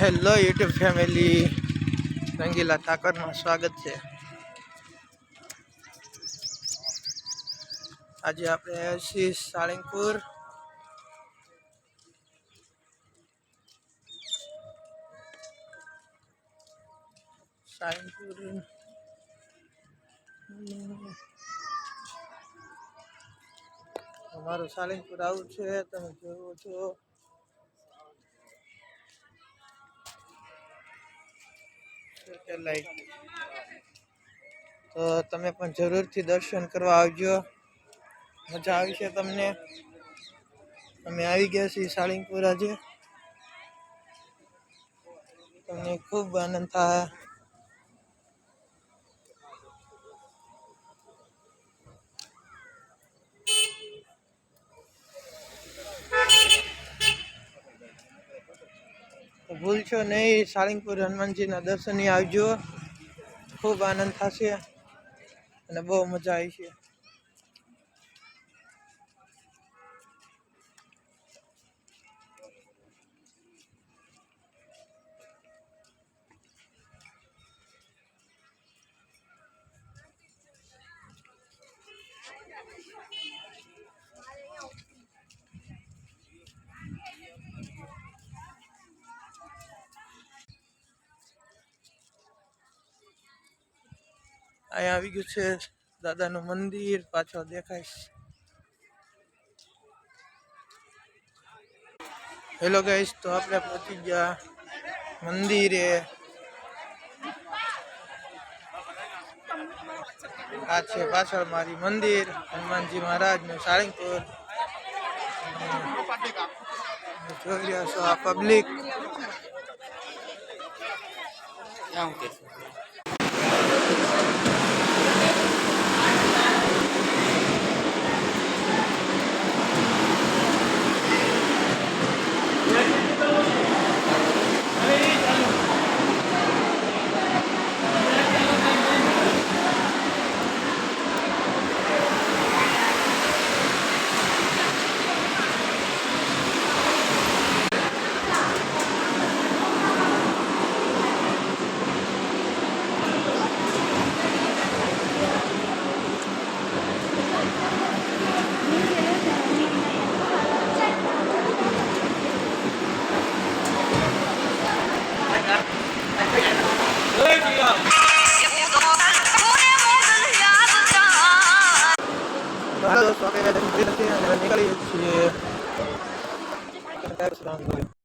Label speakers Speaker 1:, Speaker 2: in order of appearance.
Speaker 1: Hello YouTube family, રંગીલા ઠાકરમાં સ્વાગત છે। આજે આપણે આવ્યા છીએ સાળંગપુર। અમારું સાળંગપુર આવું છે, તમે જોવો છો। સેટેલાઇટ તો તમે પણ જરૂરથી દર્શન કરવા આવજો, મજા આવશે તમને। અમે આવી ગયા છીએ સાળંગપુર આજે, તમને ખૂબ આનંદ થાય। તો ભૂલશો નહીં, સાળંગપુર હનુમાનજીના દર્શને આવજો, ખૂબ આનંદ થશે અને બહુ મજા આવશે। અહીંયા આવી ગયું છે દાદાનું મંદિર, પાછળ દેખાય છે। હેલો ગાઈસ, તો આપણે પહોંચી ગયા મંદિરે। આ છે પાછળ મારી મંદિર, હનુમાનજી મહારાજનું સાળંગપુર। જોઈ રહ્યા છો આ પબ્લિક। નીકળીએ છીએ।